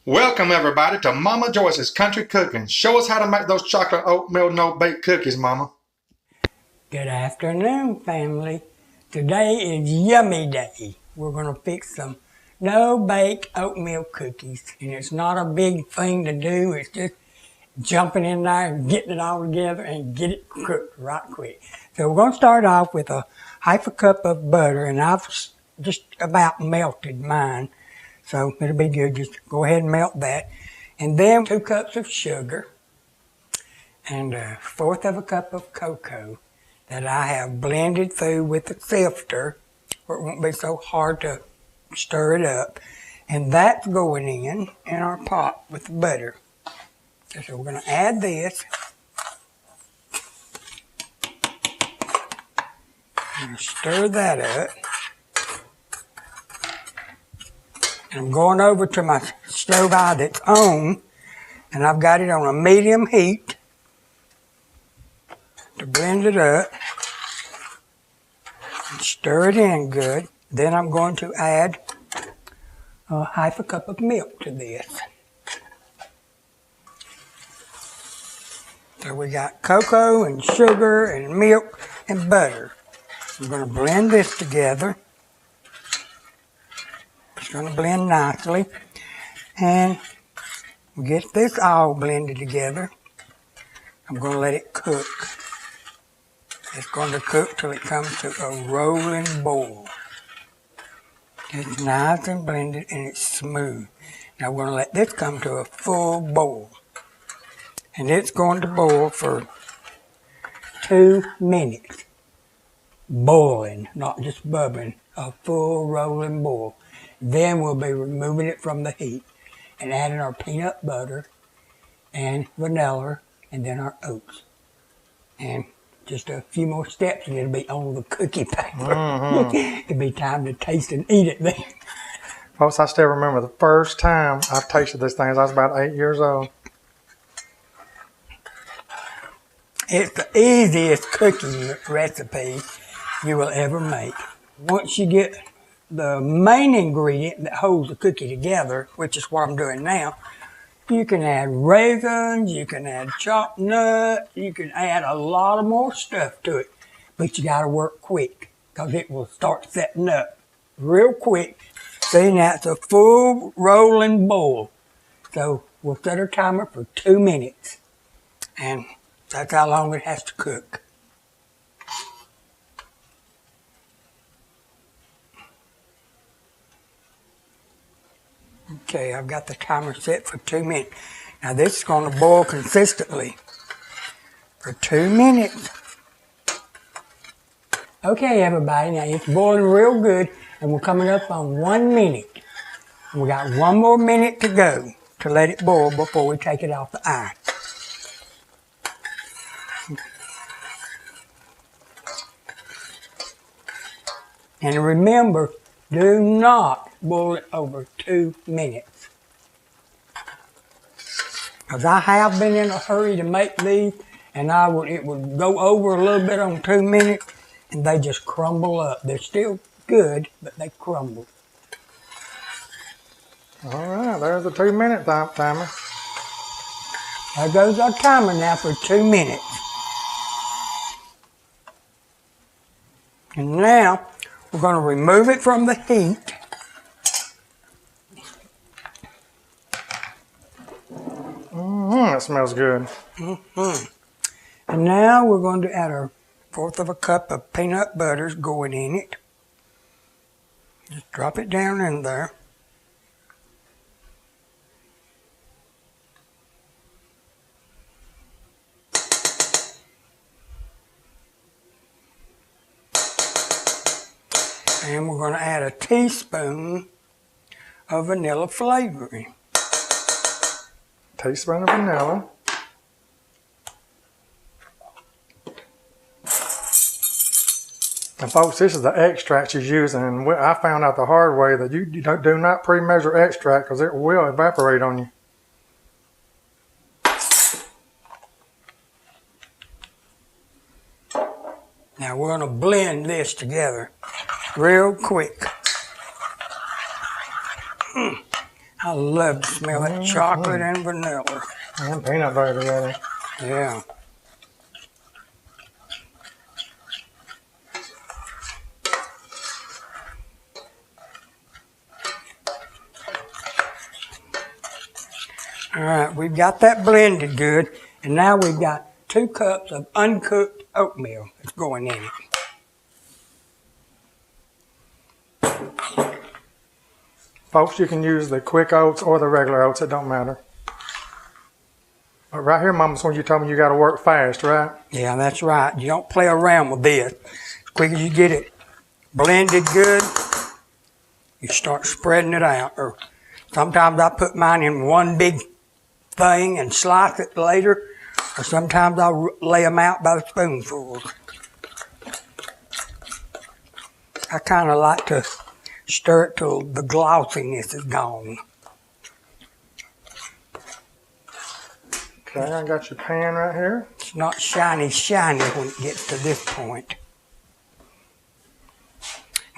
Welcome everybody to Mama Joyce's Country Cooking. Show us how to make those chocolate oatmeal no-bake cookies, Mama. Good afternoon, family. Today is yummy day. We're going to fix some no-bake oatmeal cookies. And it's not a big thing to do. It's just jumping in there and getting it all together and get it cooked right quick. So we're going to start off with a half a cup of butter, and I've just about melted mine. So it'll be good. Just go ahead and melt that. And then 2 cups of sugar and 1/4 of a cup of cocoa that I have blended through with a sifter where it won't be so hard to stir it up. And that's going in our pot with the butter. So we're going to add this. I'm going to stir that up. And I'm going over to my stove eye that's on, and I've got it on a medium heat to blend it up and stir it in good. Then I'm going to add half a cup of milk to this. So we got cocoa and sugar and milk and butter. I'm going to blend this together. It's going to blend nicely, and get this all blended together. I'm going to let it cook. It's going to cook till it comes to a rolling boil. It's nice and blended and it's smooth. Now we're going to let this come to a full boil, and it's going to boil for 2 minutes. Boiling, not just bubbling, a full rolling boil. Then we'll be removing it from the heat and adding our peanut butter and vanilla and then our oats. And just a few more steps and it'll be on the cookie paper. It'll be time to taste and eat it then. Folks, I still remember the first time I tasted this thing. I was about 8 years old. It's the easiest cookie recipe you will ever make. Once you get the main ingredient that holds the cookie together, which is what I'm doing now, you can add raisins, you can add chopped nuts, you can add a lot of more stuff to it. But you got to work quick because it will start setting up real quick. See, now it's a full rolling boil. So we'll set our timer for 2 minutes. And that's how long it has to cook. Okay, I've got the timer set for 2 minutes. Now this is going to boil consistently for 2 minutes. Okay, everybody, now it's boiling real good, and we're coming up on 1 minute. And we got 1 more minute to go to let it boil before we take it off the iron. And remember, do not boil it over 2 minutes. Because I have been in a hurry to make these, and it would go over a little bit on 2 minutes, and they just crumble up. They're still good, but they crumble. All right, there's the 2 minute timer. There goes our timer now for 2 minutes. And now, we're going to remove it from the heat. That smells good. And now we're going to add our 1/4 of a cup of peanut butter going in it. Just drop it down in there. And we're going to add a teaspoon of vanilla flavoring. Teaspoon of vanilla. And folks, this is the extract she's using, and I found out the hard way that you do not pre-measure extract because it will evaporate on you. Now we're going to blend this together real quick. I love to smell that chocolate and vanilla. And peanut butter together. Yeah. All right, we've got that blended good, and now we've got 2 cups of uncooked oatmeal that's going in it. Folks, you can use the quick oats or the regular oats. It don't matter. But right here, Mama's when you told me you got to work fast, right? Yeah, that's right. You don't play around with this. As quick as you get it blended good, you start spreading it out. Or sometimes I put mine in one big thing and slice it later, or sometimes I'll lay them out by the spoonfuls. I kind of like to stir it till the glossiness is gone. Okay, I got your pan right here. It's not shiny when it gets to this point.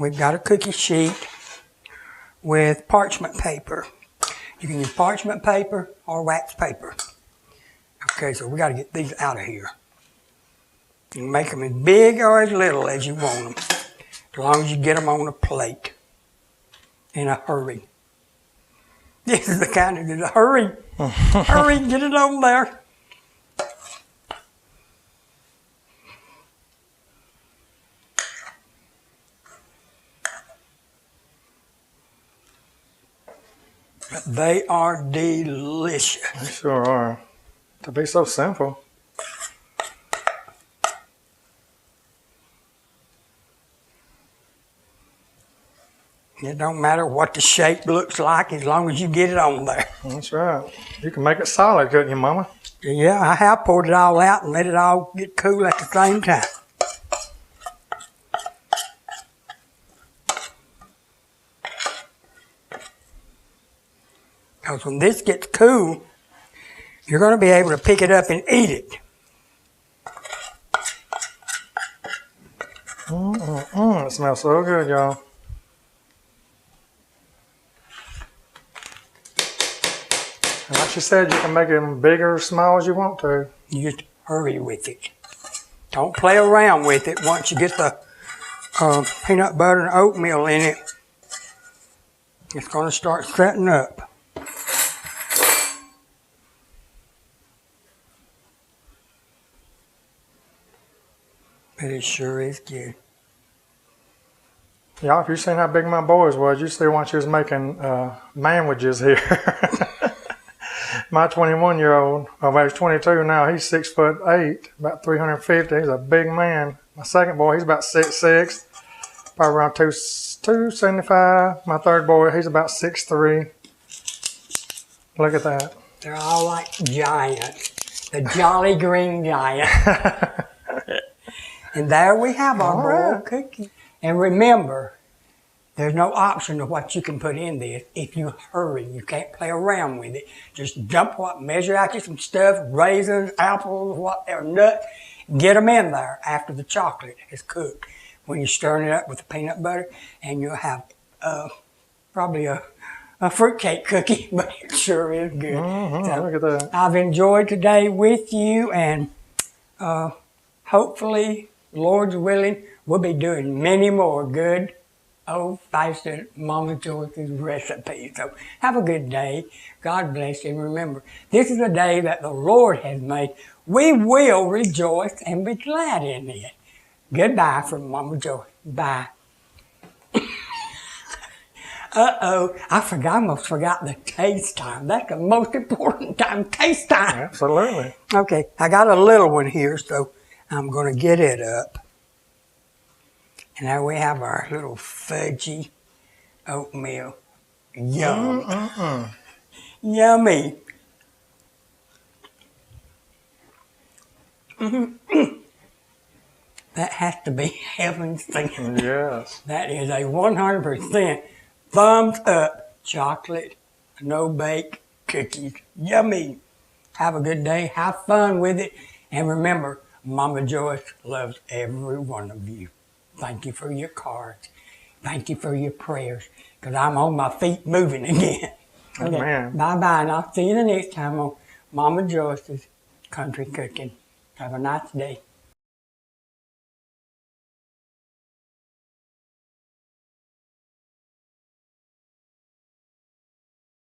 We've got a cookie sheet with parchment paper. You can use parchment paper or wax paper. Okay, so we got to get these out of here. You can make them as big or as little as you want them, as long as you get them on a plate in a hurry. This is the kind of hurry, hurry, get it on there. But they are delicious. They sure are. To be so simple. It don't matter what the shape looks like as long as you get it on there. That's right. You can make it solid, couldn't you, Mama? Yeah, I have poured it all out and let it all get cool at the same time. Because when this gets cool, you're going to be able to pick it up and eat it. It smells so good, y'all. And like she said, you can make them big or small as you want to. You just hurry with it. Don't play around with it. Once you get the peanut butter and oatmeal in it, it's going to start setting up. But it sure is good. Y'all, if you seen how big my boys was, you see once you was making manwages here. My 21-year-old, well, he's 22 now, he's 6'8", about 350. He's a big man. My second boy, he's about 6'6", probably around 275. My third boy, he's about 6'3". Look at that. They're all like giants. The Jolly Green Giant. And there we have our boiled cookie. And remember, there's no option of what you can put in this if you hurry. You can't play around with it. Just measure out you some stuff, raisins, apples, whatever, nuts. Get them in there after the chocolate is cooked. When you're stirring it up with the peanut butter, and you'll have probably a fruitcake cookie, but it sure is good. So, look at that. I've enjoyed today with you, and hopefully, Lord's willing, we'll be doing many more good old-fashioned Mama Joyce's recipes. So have a good day. God bless you. And remember, this is a day that the Lord has made. We will rejoice and be glad in it. Goodbye from Mama Joyce. Bye. Uh-oh, I almost forgot the taste time. That's the most important time, taste time. Absolutely. Okay, I got a little one here, so I'm going to get it up. And there we have our little fudgy oatmeal. Yum. Yummy. That has to be heaven's thing. Yes. That is a 100% thumbs up chocolate, no bake cookies. Yummy. Have a good day. Have fun with it. And remember, Mama Joyce loves every one of you. Thank you for your cards. Thank you for your prayers. Because I'm on my feet moving again. Okay. Man. Bye-bye, and I'll see you the next time on Mama Joyce's Country Cooking. Have a nice day.